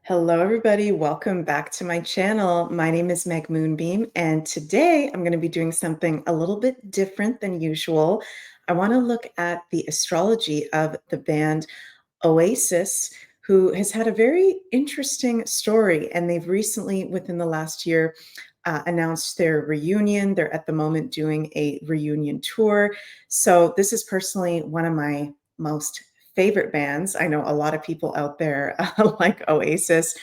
Hello, everybody. Welcome back to my channel. My name is Meg Moonbeam, and today I'm going to be doing something a little bit different than usual. I want to look at the astrology of the band OASIS, who has had a very interesting story, and they've recently, within the last year, announced their reunion. They're at the moment doing a reunion tour. So this is personally one of my most favorite bands. I know a lot of people out there like Oasis.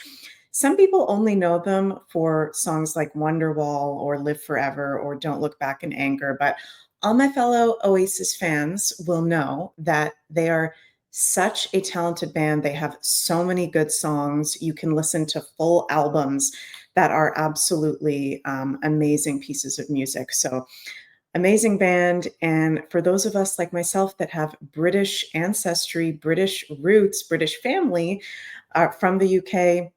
Some people only know them for songs like Wonderwall or Live Forever or Don't Look Back in Anger, but all my fellow Oasis fans will know that they are such a talented band. They have so many good songs. You can listen to full albums that are absolutely amazing pieces of music. So amazing band. And for those of us like myself that have British ancestry, British roots, British family from the UK,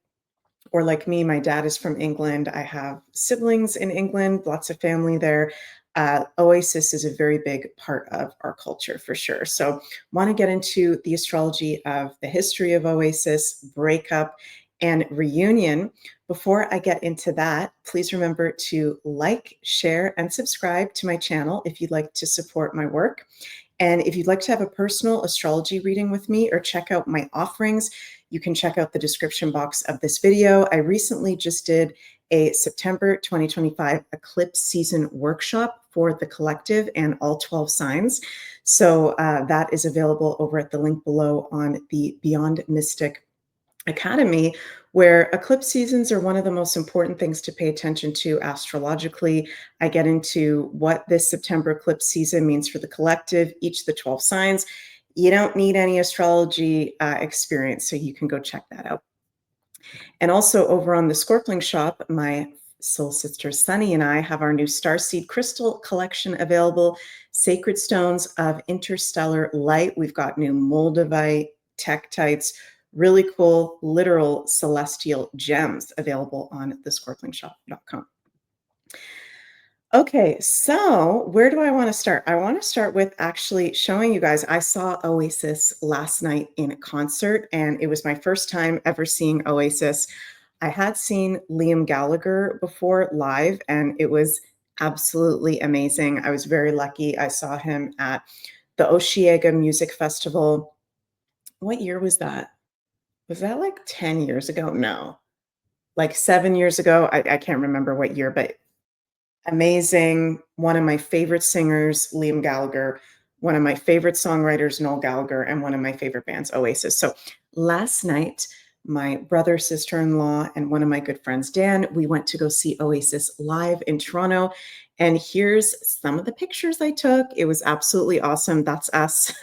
or like me, my dad is from England. I have siblings in England, lots of family there. Oasis is a very big part of our culture for sure. So, want to get into the astrology of the history of Oasis, breakup, and reunion. Before I get into that, please remember to like, share, and subscribe to my channel if you'd like to support my work. And if you'd like to have a personal astrology reading with me or check out my offerings, you can check out the description box of this video. I recently just did a September 2025 eclipse season workshop for the collective and all 12 signs. So that is available over at the link below on the Beyond Mystic Academy, where eclipse seasons are one of the most important things to pay attention to astrologically. I get into what this September eclipse season means for the collective, each of the 12 signs. You don't need any astrology experience, so you can go check that out. And also over on the Scorpling shop, my soul sister Sunny and I have our new Starseed Crystal collection available, Sacred Stones of Interstellar Light. We've got new Moldavite, Tektites, really cool literal celestial gems available on thescorplingshop.com. Okay, so where do I want to start? I want to start with actually showing you guys. I saw Oasis last night in a concert, and it was my first time ever seeing Oasis. I had seen Liam Gallagher before live, and it was absolutely amazing. I was very lucky. I saw him at the Osheaga Music Festival. What year was that? Was that like 10 years ago? No, like 7 years ago. I can't remember what year, but amazing. One of my favorite singers, Liam Gallagher, one of my favorite songwriters, Noel Gallagher, and one of my favorite bands, Oasis. So last night, my brother, sister-in-law, and one of my good friends, Dan, we went to go see Oasis live in Toronto. And here's some of the pictures I took. It was absolutely awesome. That's us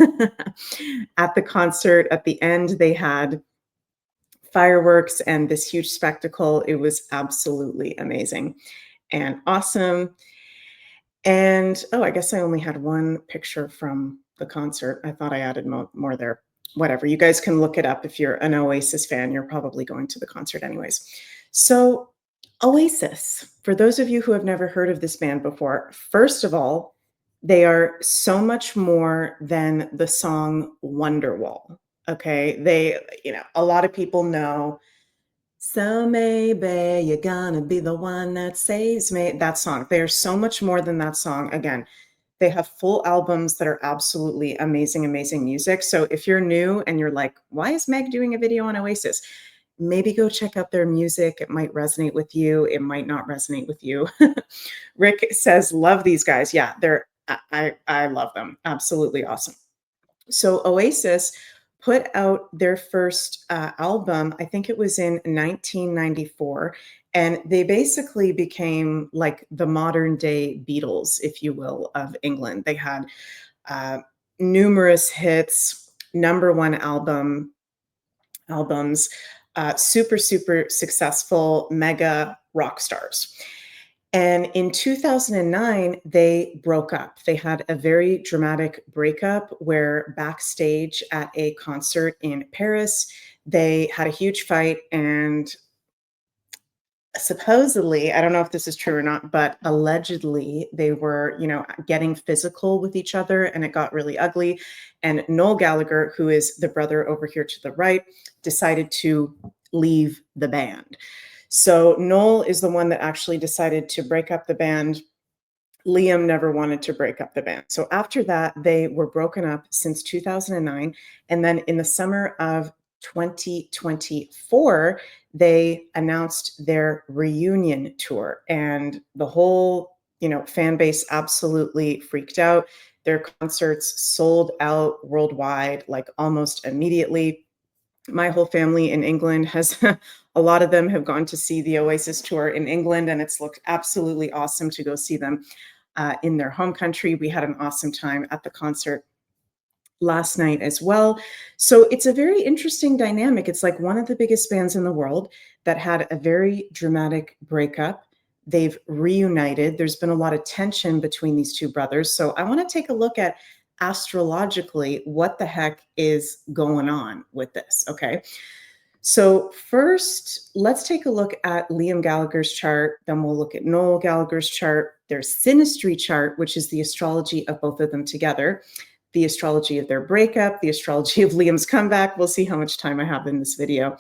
at the concert. At the end, they had fireworks and this huge spectacle. It was absolutely amazing and awesome. And oh, I guess I only had one picture from the concert. I thought I added more there. Whatever. You guys can look it up. If you're an Oasis fan, you're probably going to the concert anyways. So, Oasis, for those of you who have never heard of this band before, first of all, they are so much more than the song Wonderwall. Okay. A lot of people know, so maybe you're gonna be the one that saves me. That song. They are so much more than that song. Again, they have full albums that are absolutely amazing, amazing music. So if you're new and you're like, why is Meg doing a video on Oasis? Maybe go check out their music. It might resonate with you. It might not resonate with you. Rick says, love these guys. Yeah, I love them. Absolutely awesome. So Oasis put out their first album, I think it was in 1994, and they basically became like the modern day Beatles, if you will, of England. They had uh, numerous hits, number one albums, super, super successful, mega rock stars. And in 2009, they broke up. They had a very dramatic breakup where backstage at a concert in Paris, they had a huge fight. And supposedly, I don't know if this is true or not, but allegedly they were, getting physical with each other and it got really ugly. And Noel Gallagher, who is the brother over here to the right, decided to leave the band. So Noel is the one that actually decided to break up the band. Liam never wanted to break up the band. So after that, they were broken up since 2009. And then in the summer of 2024, they announced their reunion tour. And the whole, fan base absolutely freaked out. Their concerts sold out worldwide, like almost immediately. My whole family in England has a lot of them have gone to see the Oasis tour in England, and it's looked absolutely awesome to go see them in their home country. We had an awesome time at the concert last night as well. So it's a very interesting dynamic. It's like one of the biggest bands in the world that had a very dramatic breakup. They've reunited. There's been a lot of tension between these two brothers. So I want to take a look at astrologically what the heck is going on with this. Okay. So first, let's take a look at Liam Gallagher's chart. Then we'll look at Noel Gallagher's chart, their synastry chart, which is the astrology of both of them together, the astrology of their breakup, the astrology of Liam's comeback. We'll see how much time I have in this video,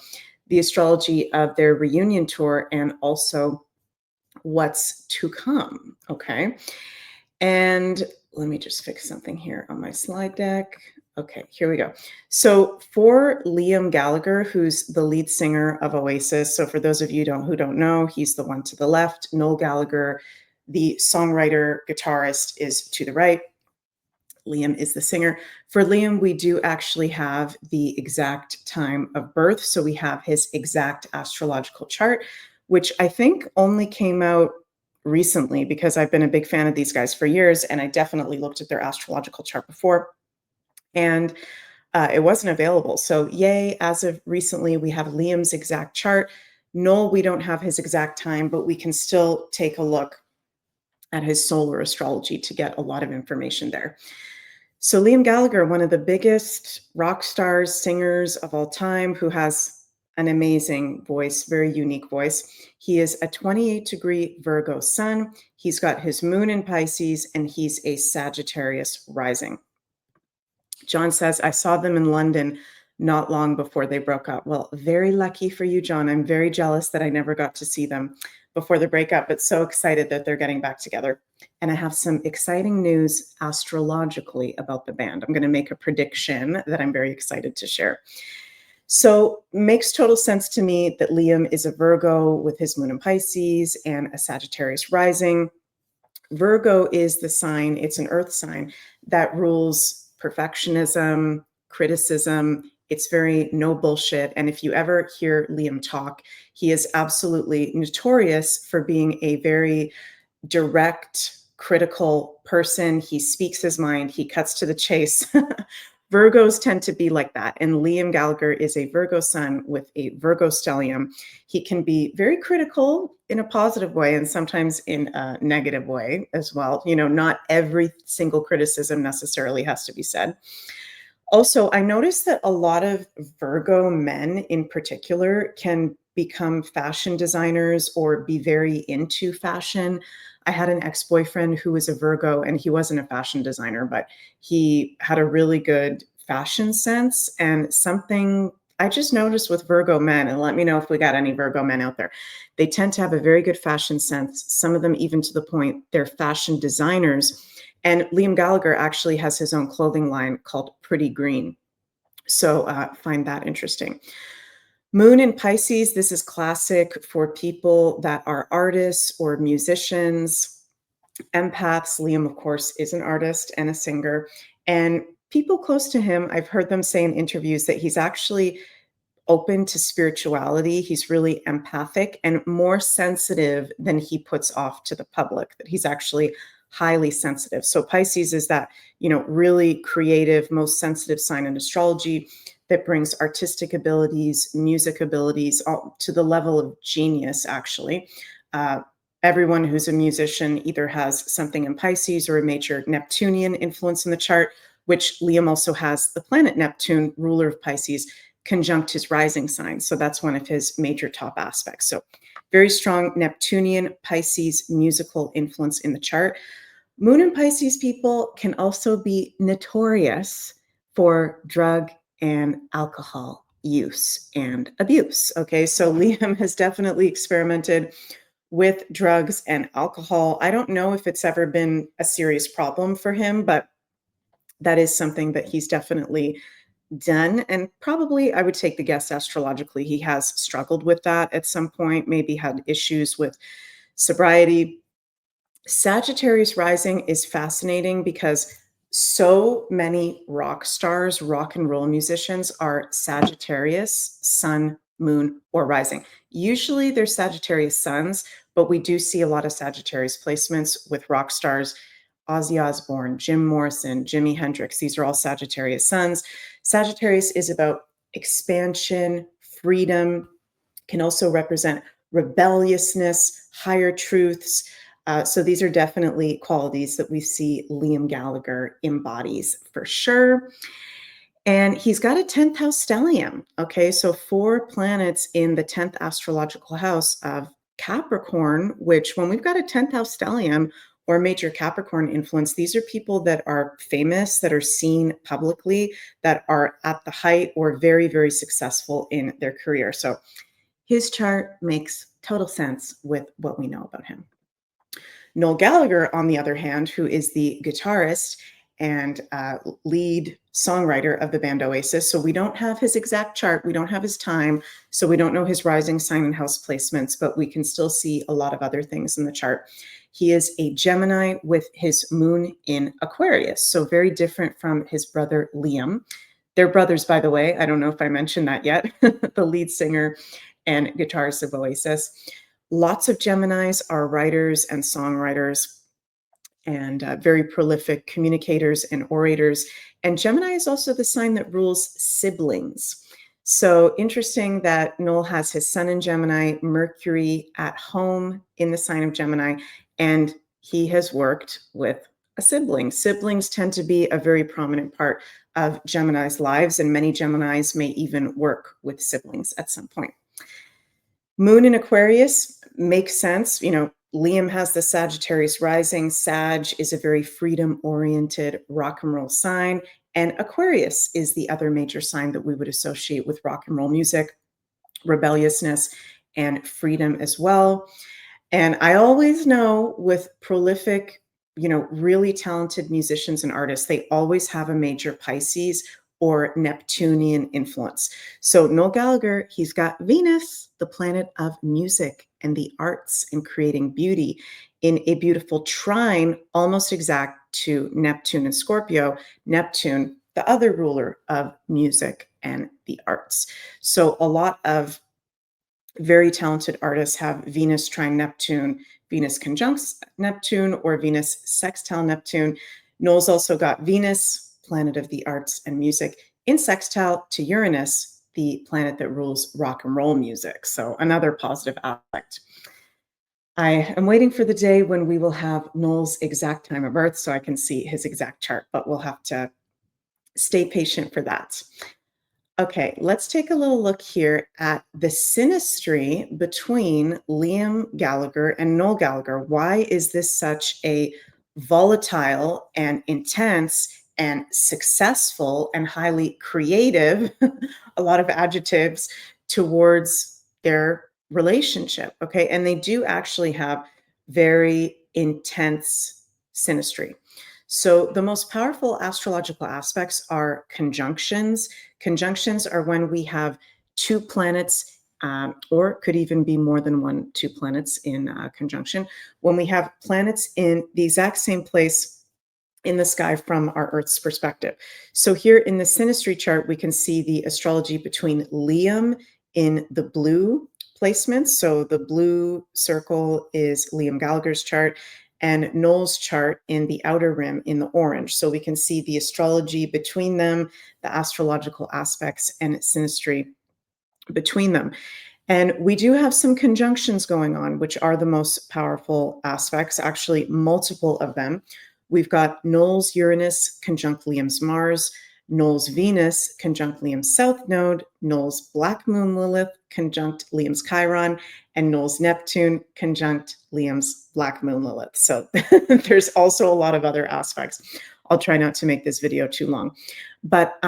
the astrology of their reunion tour, and also what's to come. Okay. And let me just fix something here on my slide deck. Okay, here we go. So for Liam Gallagher, who's the lead singer of Oasis, so for those of you who don't know, he's the one to the left. Noel Gallagher, the songwriter, guitarist, is to the right. Liam is the singer. For Liam, we do actually have the exact time of birth. So we have his exact astrological chart, which I think only came out recently because I've been a big fan of these guys for years, and I definitely looked at their astrological chart before, and it wasn't available. So yay, as of recently, we have Liam's exact chart. Noel, we don't have his exact time, but we can still take a look at his solar astrology to get a lot of information there. So Liam Gallagher, one of the biggest rock stars, singers of all time, who has an amazing voice, very unique voice. He is a 28-degree Virgo sun. He's got his moon in Pisces, and he's a Sagittarius rising. John says, I saw them in London not long before they broke up. Well, very lucky for you, John. I'm very jealous that I never got to see them before the breakup, but so excited that they're getting back together. And I have some exciting news astrologically about the band. I'm going to make a prediction that I'm very excited to share. So makes total sense to me that Liam is a Virgo with his moon in Pisces and a Sagittarius rising. Virgo is the sign, it's an earth sign that rules perfectionism, criticism. It's very no bullshit. And if you ever hear Liam talk, he is absolutely notorious for being a very direct, critical person. He speaks his mind, he cuts to the chase. Virgos tend to be like that. And Liam Gallagher is a Virgo sun with a Virgo stellium. He can be very critical in a positive way and sometimes in a negative way as well. Not every single criticism necessarily has to be said. Also, I noticed that a lot of Virgo men in particular can become fashion designers or be very into fashion. I had an ex-boyfriend who was a Virgo, and he wasn't a fashion designer, but he had a really good fashion sense. And something I just noticed with Virgo men, and let me know if we got any Virgo men out there, they tend to have a very good fashion sense. Some of them even to the point they're fashion designers. And Liam Gallagher actually has his own clothing line called Pretty Green. So find that interesting. Moon in Pisces, this is classic for people that are artists or musicians, empaths. Liam, of course, is an artist and a singer. And people close to him, I've heard them say in interviews that he's actually open to spirituality. He's really empathic and more sensitive than he puts off to the public, that he's actually highly sensitive. So Pisces is that, really creative, most sensitive sign in astrology that brings artistic abilities, music abilities, all to the level of genius, actually. Everyone who's a musician either has something in Pisces or a major Neptunian influence in the chart, which Liam also has the planet Neptune, ruler of Pisces, conjunct his rising sign. So that's one of his major top aspects. So very strong Neptunian Pisces musical influence in the chart. Moon and Pisces people can also be notorious for drug and alcohol use and abuse. Okay, so Liam has definitely experimented with drugs and alcohol. I don't know if it's ever been a serious problem for him, but that is something that he's definitely done. And probably, I would take the guess astrologically, he has struggled with that at some point, maybe had issues with sobriety. Sagittarius rising is fascinating because so many rock stars, rock and roll musicians are Sagittarius, sun, moon, or rising. Usually they're Sagittarius suns, but we do see a lot of Sagittarius placements with rock stars. Ozzy Osbourne, Jim Morrison, Jimi Hendrix, these are all Sagittarius suns. Sagittarius is about expansion, freedom, can also represent rebelliousness, higher truths. So these are definitely qualities that we see Liam Gallagher embodies for sure. And he's got a 10th house stellium. Okay, so 4 planets in the 10th astrological house of Capricorn, which when we've got a 10th house stellium or major Capricorn influence, these are people that are famous, that are seen publicly, that are at the height or very, very successful in their career. So his chart makes total sense with what we know about him. Noel Gallagher, on the other hand, who is the guitarist and lead songwriter of the band OASIS. So we don't have his exact chart, we don't have his time, so we don't know his rising sign and house placements, but we can still see a lot of other things in the chart. He is a Gemini with his moon in Aquarius, so very different from his brother Liam. They're brothers, by the way. I don't know if I mentioned that yet. The lead singer and guitarist of Oasis. Lots of Geminis are writers and songwriters and very prolific communicators and orators. And Gemini is also the sign that rules siblings. So interesting that Noel has his sun in Gemini, Mercury at home in the sign of Gemini, and he has worked with a sibling. Siblings tend to be a very prominent part of Gemini's lives, and many Geminis may even work with siblings at some point. Moon in Aquarius makes sense. You know, Liam has the Sagittarius rising. Sag is a very freedom oriented rock and roll sign. And Aquarius is the other major sign that we would associate with rock and roll music, rebelliousness, and freedom as well. And I always know with prolific, really talented musicians and artists, they always have a major Pisces or Neptunian influence. So Noel Gallagher, he's got Venus, the planet of music and the arts and creating beauty, in a beautiful trine, almost exact to Neptune and Scorpio. Neptune, the other ruler of music and the arts. So a lot of very talented artists have Venus trine Neptune, Venus conjuncts Neptune, or Venus sextile Neptune. Noel's also got Venus, planet of the arts and music, in sextile to Uranus, the planet that rules rock and roll music. So another positive aspect. I am waiting for the day when we will have Noel's exact time of birth so I can see his exact chart, but we'll have to stay patient for that. Okay, let's take a little look here at the synastry between Liam Gallagher and Noel Gallagher. Why is this such a volatile and intense and successful and highly creative, a lot of adjectives towards their relationship? Okay, and they do actually have very intense synastry. So the most powerful astrological aspects are conjunctions. Conjunctions are when we have 2 planets, or could even be more than two planets in conjunction. When we have planets in the exact same place in the sky from our Earth's perspective. So here in the synastry chart, we can see the astrology between Liam in the blue placements. So the blue circle is Liam Gallagher's chart, and Noel's chart in the outer rim in the orange. So we can see the astrology between them, the astrological aspects and synastry between them. And we do have some conjunctions going on, which are the most powerful aspects, actually multiple of them. We've got Noel's Uranus conjunct Liam's Mars, Noel's Venus conjunct Liam's South Node, Noel's Black Moon Lilith conjunct Liam's Chiron, and Noel's Neptune conjunct Liam's Black Moon Lilith. So there's also a lot of other aspects. I'll try not to make this video too long. But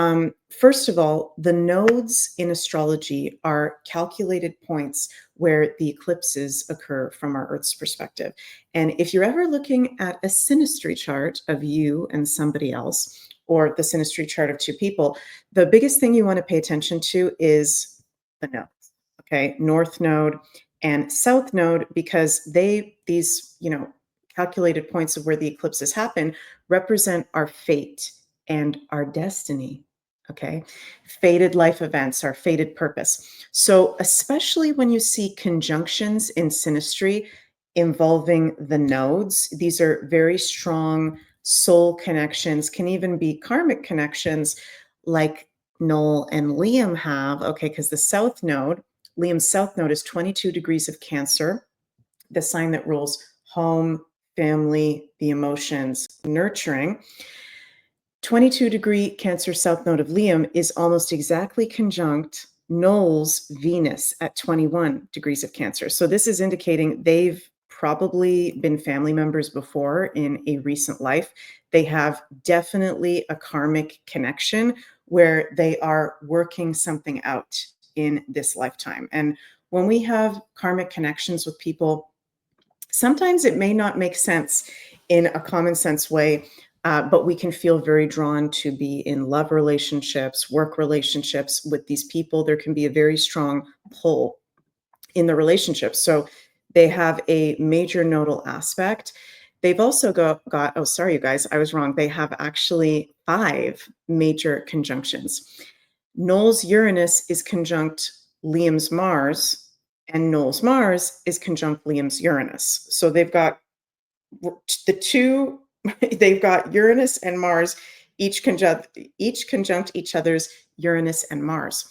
first of all, the nodes in astrology are calculated points where the eclipses occur from our Earth's perspective. And if you're ever looking at a synastry chart of you and somebody else, or the synastry chart of two people, the biggest thing you want to pay attention to is the nodes. Okay, North Node and South Node, because these calculated points of where the eclipses happen represent our fate and our destiny. Okay, fated life events, our fated purpose. So, especially when you see conjunctions in synastry involving the nodes, these are very strong soul connections, can even be karmic connections like Noel and Liam have. Okay, because the South Node, Liam's South Node is 22 degrees of Cancer, the sign that rules home, family, the emotions, nurturing. 22-degree Cancer South Node of Liam is almost exactly conjunct Noel's Venus at 21 degrees of Cancer. So this is indicating they've probably been family members before in a recent life. They have definitely a karmic connection where they are working something out in this lifetime. And when we have karmic connections with people, sometimes it may not make sense in a common sense way, but we can feel very drawn to be in love relationships, work relationships with these people. There can be a very strong pull in the relationship. So they have a major nodal aspect. They've also got, oh, sorry, you guys, I was wrong. They have actually 5 major conjunctions. Noel's Uranus is conjunct Liam's Mars, and Noel's Mars is conjunct Liam's Uranus. So they've got the two, they've got Uranus and Mars, each conjunct each other's Uranus and Mars.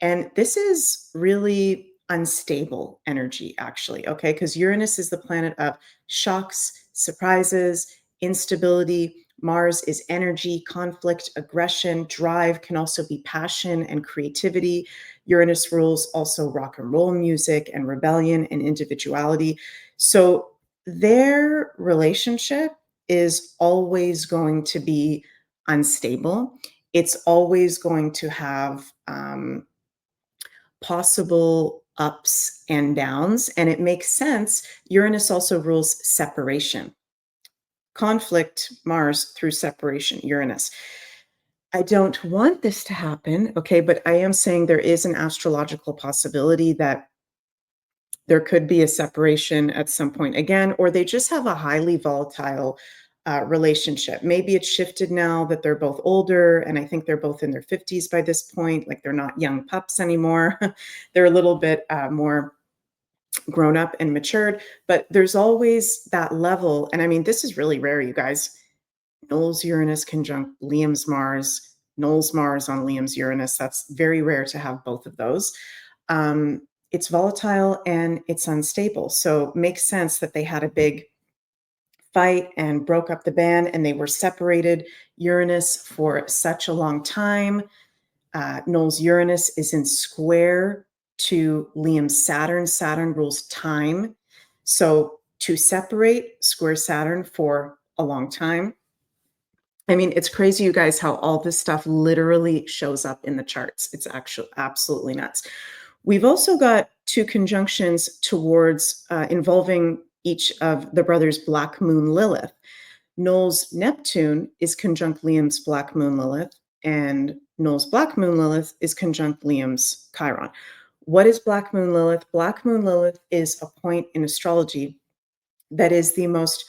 And this is really unstable energy, actually, okay? Because Uranus is the planet of shocks, surprises, instability. Mars is energy, conflict, aggression, drive, can also be passion and creativity. Uranus rules also rock and roll music and rebellion and individuality. So their relationship is always going to be unstable. It's always going to have possible ups and downs. And it makes sense. Uranus also rules separation, conflict, Mars through separation, Uranus. I don't want this to happen, okay, but I am saying there is an astrological possibility that there could be a separation at some point again, or they just have a highly volatile relationship. Maybe it's shifted now that they're both older, and I think they're both in their 50s by this point. Like they're not young pups anymore. They're a little bit more grown up and matured, but there's always that level. And I mean, this is really rare, you guys. Noel's Uranus conjunct Liam's Mars, Noel's Mars on Liam's Uranus. That's very rare to have both of those. It's volatile and it's unstable. So makes sense that they had a big fight and broke up the band and they were separated. Uranus for such a long time. Noel's Uranus is in square to Liam's Saturn. Saturn rules time. So to separate, square Saturn for a long time. I mean, it's crazy, you guys, how all this stuff literally shows up in the charts. It's actually absolutely nuts. We've also got 2 conjunctions towards involving each of the brothers' Black Moon Lilith. Noel's Neptune is conjunct Liam's Black Moon Lilith, and Noel's Black Moon Lilith is conjunct Liam's Chiron. What is Black Moon Lilith? Black Moon Lilith is a point in astrology that is the most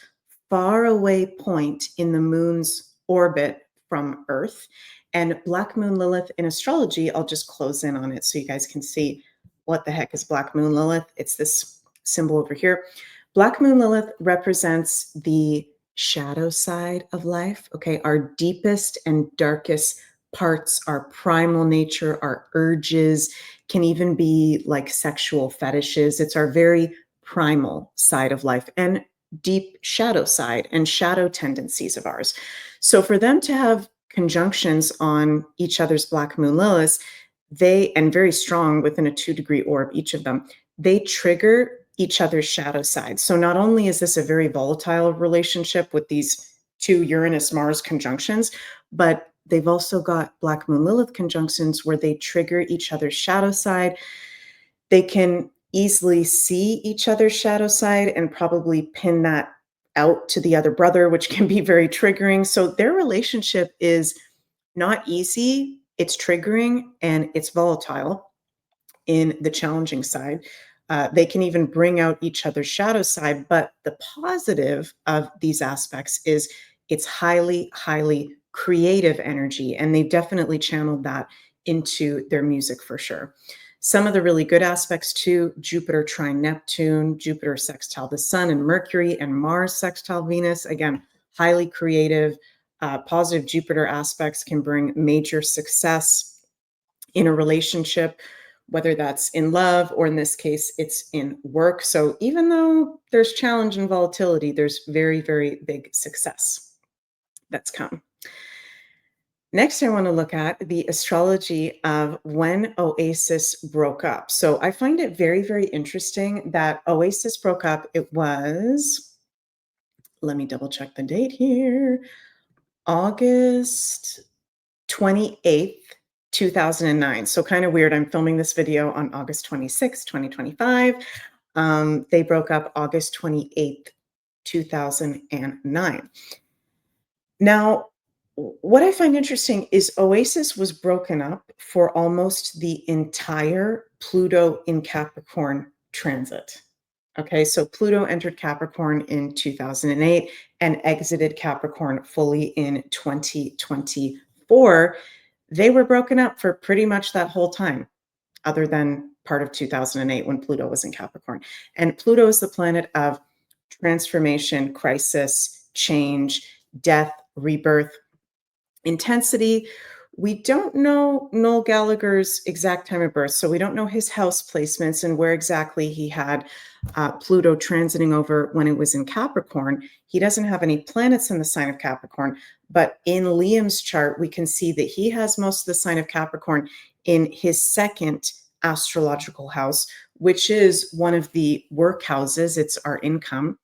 far away point in the moon's orbit from Earth. And Black Moon Lilith in astrology, I'll just close in on it so you guys can see what the heck is Black Moon Lilith. It's this symbol over here. Black Moon Lilith represents the shadow side of life, okay? Our deepest and darkest parts, our primal nature, our urges, can even be like sexual fetishes. It's our very primal side of life and deep shadow side and shadow tendencies of ours. So for them to have conjunctions on each other's Black Moon Liliths, and very strong within a 2-degree orb, each of them, they trigger each other's shadow side. So not only is this a very volatile relationship with these two Uranus Mars conjunctions, but they've also got Black Moon Lilith conjunctions where they trigger each other's shadow side. They can easily see each other's shadow side and probably pin that out to the other brother, which can be very triggering. So their relationship is not easy, it's triggering, and it's volatile in the challenging side. They can even bring out each other's shadow side. But the positive of these aspects is it's highly, highly creative energy. And they've definitely channeled that into their music for sure. Some of the really good aspects too: Jupiter trine Neptune, Jupiter sextile the Sun and Mercury, and Mars sextile Venus. Again, highly creative. Positive Jupiter aspects can bring major success in a relationship, whether that's in love or in this case, it's in work. So even though there's challenge and volatility, there's very, very big success that's come. Next, I want to look at the astrology of when Oasis broke up. So I find it very, very interesting that Oasis broke up. It was, let me double check the date here, August 28th, 2009. So kind of weird. I'm filming this video on August 26th, 2025. They broke up August 28th, 2009. Now, what I find interesting is Oasis was broken up for almost the entire Pluto in Capricorn transit. Okay, so Pluto entered Capricorn in 2008 and exited Capricorn fully in 2024. They were broken up for pretty much that whole time, other than part of 2008 when Pluto was in Capricorn. And Pluto is the planet of transformation, crisis, change, death, rebirth, intensity. We don't know Noel Gallagher's exact time of birth, so we don't know his house placements and where exactly he had Pluto transiting over when it was in Capricorn. He doesn't have any planets in the sign of Capricorn, but in Liam's chart, we can see that he has most of the sign of Capricorn in his second astrological house, which is one of the work houses. It's our income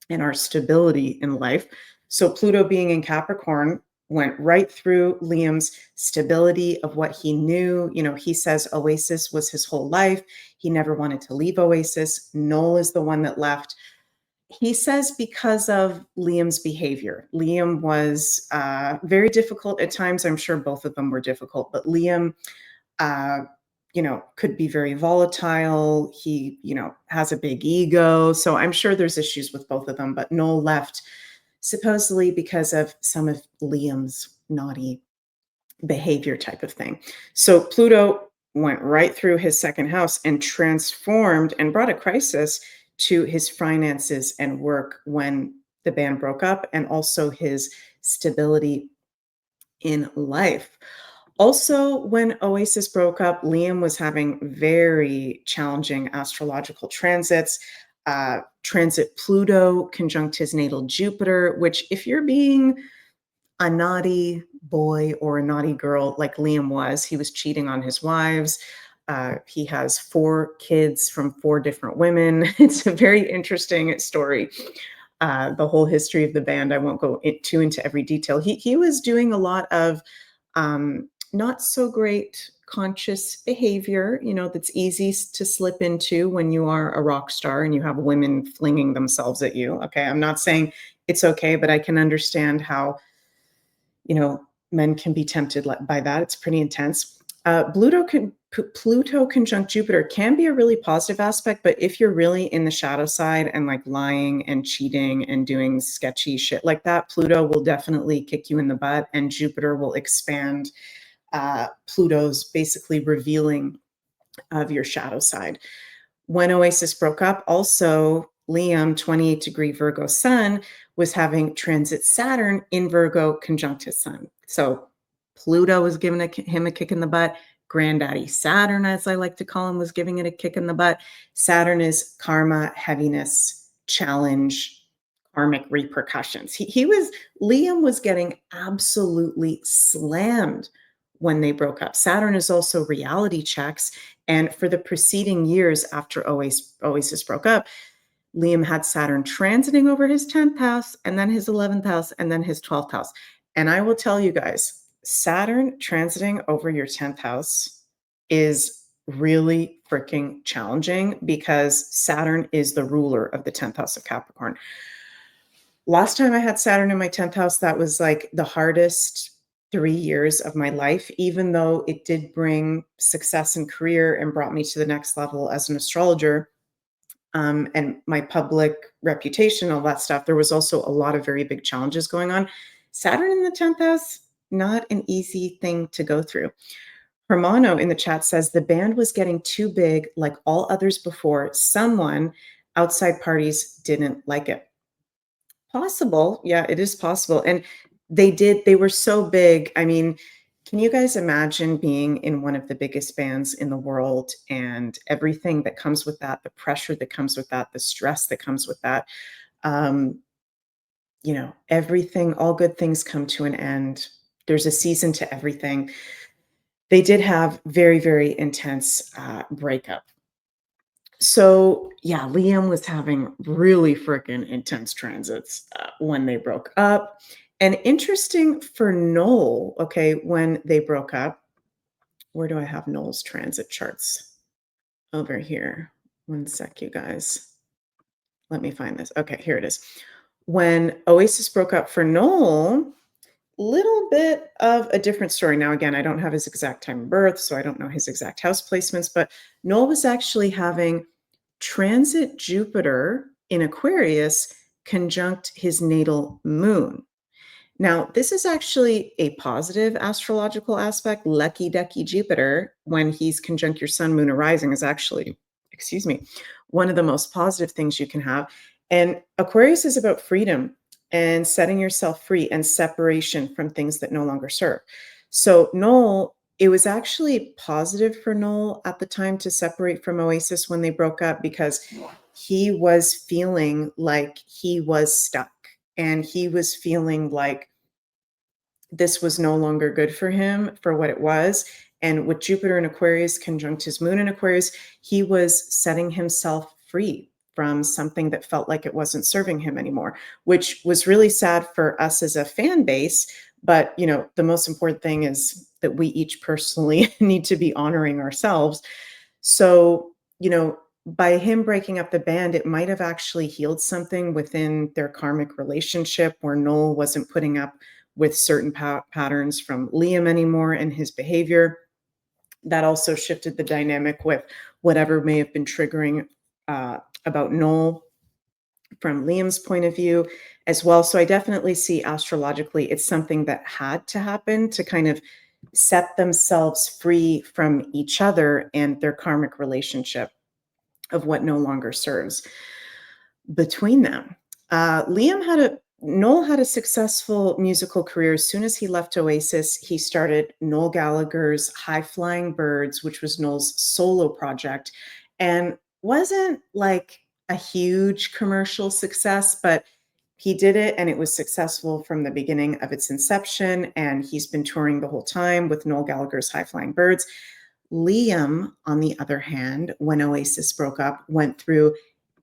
and our stability in life. So Pluto being in Capricorn went right through Liam's stability of what he knew. You know, he says Oasis was his whole life. He never wanted to leave Oasis. Noel is the one that left. He says because of Liam's behavior. Liam was very difficult at times. I'm sure both of them were difficult, but Liam, uh, could be very volatile. He, has a big ego. So I'm sure there's issues with both of them, but Noel left supposedly because of some of Liam's naughty behavior type of thing. So Pluto went right through his second house and transformed and brought a crisis to his finances and work when the band broke up, and also his stability in life. Also, when Oasis broke up, Liam was having very challenging astrological transits. Transit Pluto conjunct his natal Jupiter, which, if you're being a naughty boy or a naughty girl like Liam was, he was cheating on his wives. He has 4 kids from 4 different women. It's a very interesting story. The whole history of the band, I won't go into every detail. He was doing a lot of not so great conscious behavior, that's easy to slip into when you are a rock star and you have women flinging themselves at you. Okay, I'm not saying it's okay, but I can understand how, men can be tempted by that. It's pretty intense. Pluto conjunct Jupiter can be a really positive aspect, but if you're really in the shadow side and like lying and cheating and doing sketchy shit like that, Pluto will definitely kick you in the butt, and Jupiter will expand Pluto's basically revealing of your shadow side. When Oasis broke up, also Liam, 28-degree Virgo sun, was having transit Saturn in Virgo conjunct his sun. So Pluto was giving him a kick in the butt. Granddaddy Saturn, as I like to call him, was giving it a kick in the butt. Saturn is karma, heaviness, challenge, karmic repercussions. Liam was getting absolutely slammed when they broke up. Saturn is also reality checks. And for the preceding years after Oasis broke up, Liam had Saturn transiting over his 10th house, and then his 11th house, and then his 12th house. And I will tell you guys, Saturn transiting over your 10th house is really freaking challenging because Saturn is the ruler of the 10th house of Capricorn. Last time I had Saturn in my 10th house, that was like the hardest 3 years of my life, even though it did bring success in career and brought me to the next level as an astrologer, and my public reputation, all that stuff. There was also a lot of very big challenges going on. Saturn in the 10th house, not an easy thing to go through. Hermano in the chat says the band was getting too big like all others before. Someone outside parties didn't like it. Possible. Yeah, it is possible. And they were so big. I mean, can you guys imagine being in one of the biggest bands in the world and everything that comes with that, the pressure that comes with that, the stress that comes with that? Um, everything, all good things come to an end. There's a season to everything. They did have very, very intense breakup. So, yeah, Liam was having really freaking intense transits when they broke up. And interesting for Noel, okay, when they broke up, where do I have Noel's transit charts? Over here. One sec, you guys. Let me find this. Okay, here it is. When Oasis broke up for Noel, little bit of a different story. Now, again, I don't have his exact time of birth, so I don't know his exact house placements, but Noel was actually having transit Jupiter in Aquarius conjunct his natal moon. Now, this is actually a positive astrological aspect. Lucky ducky Jupiter, when he's conjunct your sun, moon, or rising, is actually, excuse me, one of the most positive things you can have. And Aquarius is about freedom and setting yourself free and separation from things that no longer serve. So, Noel, it was actually positive for Noel at the time to separate from Oasis when they broke up because he was feeling like he was stuck and he was feeling like this was no longer good for him for what it was. And with Jupiter in Aquarius conjunct his moon in Aquarius, he was setting himself free from something that felt like it wasn't serving him anymore, which was really sad for us as a fan base. But, the most important thing is that we each personally need to be honoring ourselves. So, by him breaking up the band, it might have actually healed something within their karmic relationship where Noel wasn't putting up with certain patterns from Liam anymore and his behavior. That also shifted the dynamic with whatever may have been triggering about Noel from Liam's point of view as well. So I definitely see astrologically it's something that had to happen to kind of set themselves free from each other and their karmic relationship of what no longer serves between them. Noel had a successful musical career. As soon as he left Oasis, he started Noel Gallagher's High Flying Birds, which was Noel's solo project, and wasn't like a huge commercial success, but he did it and it was successful from the beginning of its inception. And he's been touring the whole time with Noel Gallagher's High Flying Birds. Liam, on the other hand, when Oasis broke up, went through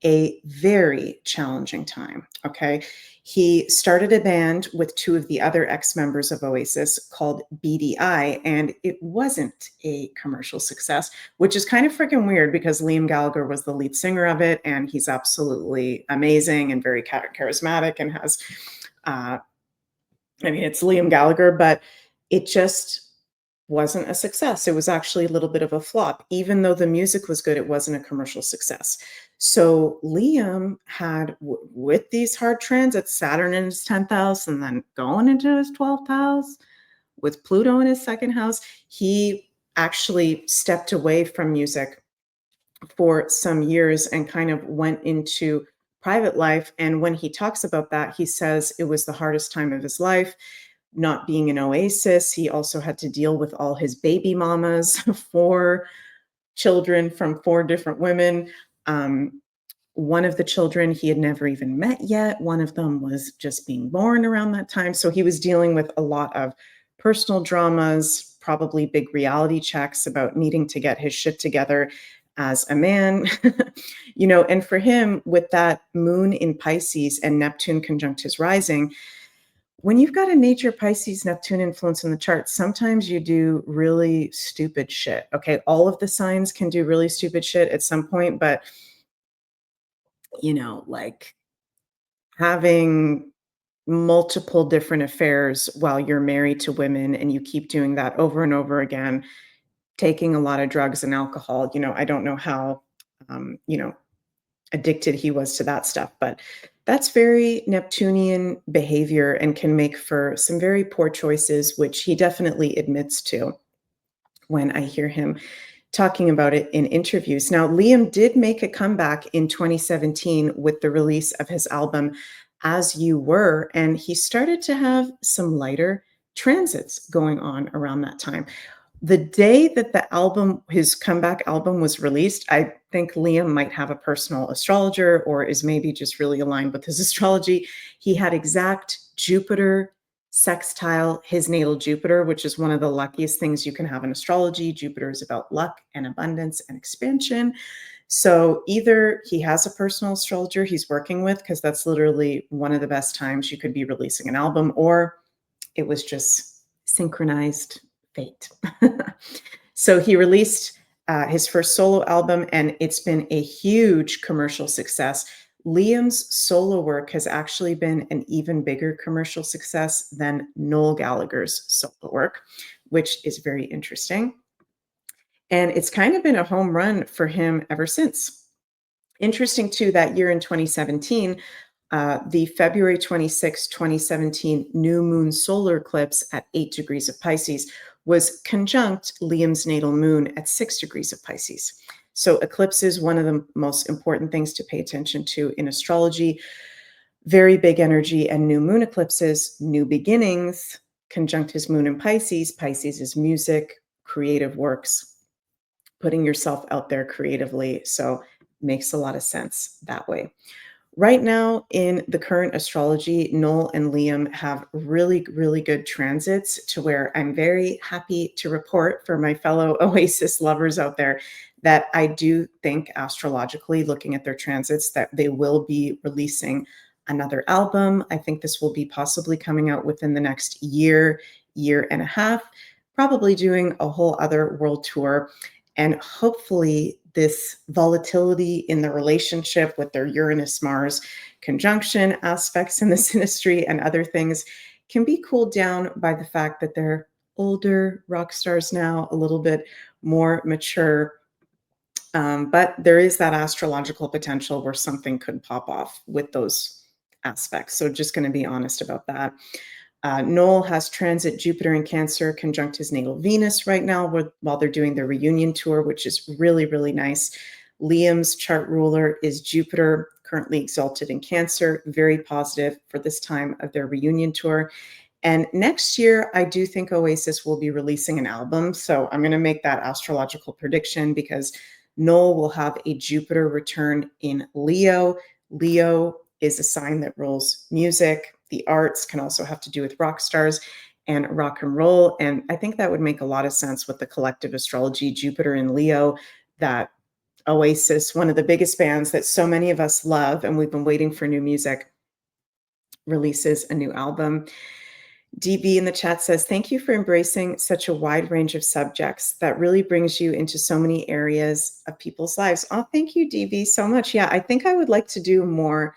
a very challenging time. Okay. He started a band with two of the other ex members of Oasis called BDI, and it wasn't a commercial success, which is kind of freaking weird because Liam Gallagher was the lead singer of it, and he's absolutely amazing and very charismatic and has, it's Liam Gallagher, but it just wasn't a success. It was actually a little bit of a flop. Even though the music was good, it wasn't a commercial success. So Liam had, with these hard transits, Saturn in his 10th house and then going into his 12th house with Pluto in his second house, he actually stepped away from music for some years and kind of went into private life. And when he talks about that, he says it was the hardest time of his life not being an Oasis. He also had to deal with all his baby mamas, 4 children from 4 different women. One of the children he had never even met yet. One of them was just being born around that time. So he was dealing with a lot of personal dramas, probably big reality checks about needing to get his shit together. as a man. And for him, with that moon in Pisces and Neptune conjunct his rising, when you've got a nature Pisces Neptune influence in the chart, sometimes you do really stupid shit. Okay. All of the signs can do really stupid shit at some point, but, like having multiple different affairs while you're married to women and you keep doing that over and over again, taking a lot of drugs and alcohol. I don't know how, um, you know, addicted he was to that stuff, but that's very Neptunian behavior and can make for some very poor choices, which he definitely admits to when I hear him talking about it in interviews. Now, Liam did make a comeback in 2017 with the release of his album As You Were, and he started to have some lighter transits going on around that time. The day that his comeback album was released, I think Liam might have a personal astrologer or is maybe just really aligned with his astrology. He had exact Jupiter sextile his natal Jupiter, which is one of the luckiest things you can have in astrology. Jupiter is about luck and abundance and expansion. So either he has a personal astrologer he's working with, because that's literally one of the best times you could be releasing an album, or it was just synchronized fate. So he released his first solo album, and it's been a huge commercial success. Liam's solo work has actually been an even bigger commercial success than Noel Gallagher's solo work, which is very interesting. And it's kind of been a home run for him ever since. Interesting, too, that year in 2017, the February 26, 2017 new moon solar eclipse at 8 degrees of Pisces was conjunct Liam's natal moon at 6 degrees of Pisces. So eclipse is one of the most important things to pay attention to in astrology. Very big energy, and new moon eclipses, new beginnings, conjunct his moon in Pisces. Pisces is music, creative works, putting yourself out there creatively. So makes a lot of sense that way. Right now, in the current astrology, Noel and Liam have really, really good transits, to where I'm very happy to report for my fellow OASIS lovers out there that I do think, astrologically, looking at their transits, that they will be releasing another album. I think this will be possibly coming out within the next year, year and a half, probably doing a whole other world tour. And hopefully, this volatility in the relationship with their Uranus Mars conjunction aspects in the synastry and other things can be cooled down by the fact that they're older rock stars now, a little bit more mature. But there is that astrological potential where something could pop off with those aspects. So, just going to be honest about that. Noel has transit Jupiter in Cancer conjunct his natal Venus right now while they're doing their reunion tour, which is really, really nice. Liam's chart ruler is Jupiter, currently exalted in Cancer, very positive for this time of their reunion tour. And next year, I do think Oasis will be releasing an album. So I'm going to make that astrological prediction, because Noel will have a Jupiter return in Leo. Leo is a sign that rules music. The arts can also have to do with rock stars and rock and roll. And I think that would make a lot of sense with the collective astrology, Jupiter in Leo, that Oasis, one of the biggest bands that so many of us love, and we've been waiting for new music, releases a new album. DB in the chat says, thank you for embracing such a wide range of subjects. That really brings you into so many areas of people's lives. Oh, thank you, DB, so much. Yeah, I think I would like to do more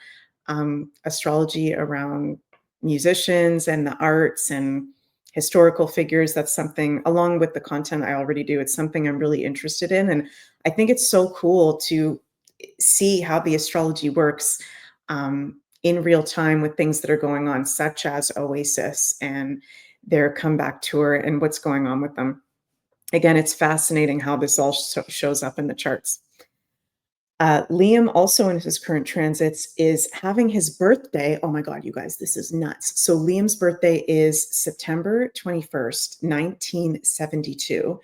astrology around musicians and the arts and historical figures. That's something, along with the content I already do, it's something I'm really interested in. And I think it's so cool to see how the astrology works in real time with things that are going on, such as Oasis and their comeback tour and what's going on with them. Again, it's fascinating how this all shows up in the charts. Liam, also in his current transits, is having his birthday. Oh my God, you guys, this is nuts. So Liam's birthday is September 21st, 1972.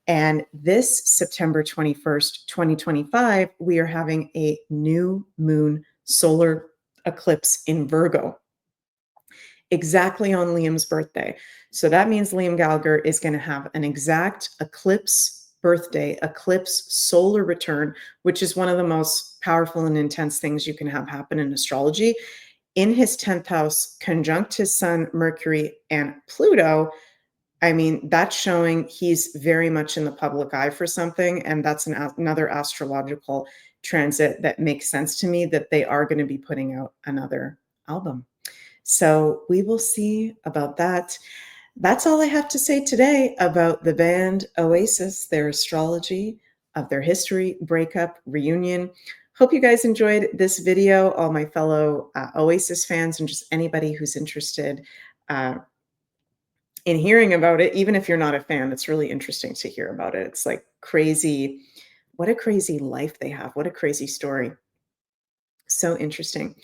And this September 21st, 2025, we are having a new moon solar eclipse in Virgo, exactly on Liam's birthday. So that means Liam Gallagher is going to have an exact eclipse birthday, eclipse, solar return, which is one of the most powerful and intense things you can have happen in astrology, in his 10th house, conjunct his sun, Mercury, and Pluto. I mean, that's showing he's very much in the public eye for something, and that's another astrological transit that makes sense to me that they are going to be putting out another album. So we will see about that. That's all I have to say today about the band Oasis, their astrology, of their history, breakup, reunion. Hope you guys enjoyed this video, all my fellow Oasis fans and just anybody who's interested in hearing about it. Even if you're not a fan, it's really interesting to hear about it. It's like crazy. What a crazy life they have. What a crazy story. So interesting.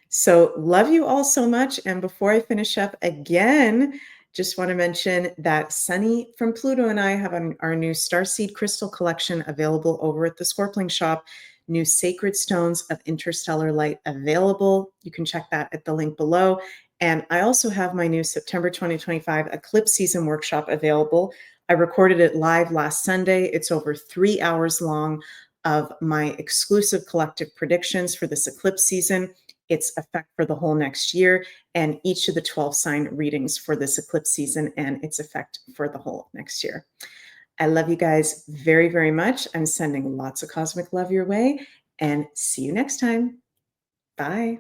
So, love you all so much. And before I finish up again, just want to mention that Sunny from Pluto and I have our new Starseed Crystal Collection available over at the Scorpling Shop. New Sacred Stones of Interstellar Light available. You can check that at the link below. And I also have my new September 2025 Eclipse Season Workshop available. I recorded it live last Sunday. It's over 3 hours long of my exclusive collective predictions for this eclipse season, its effect for the whole next year, and each of the 12 sign readings for this eclipse season and its effect for the whole next year. I love you guys very, very much. I'm sending lots of cosmic love your way and see you next time. Bye.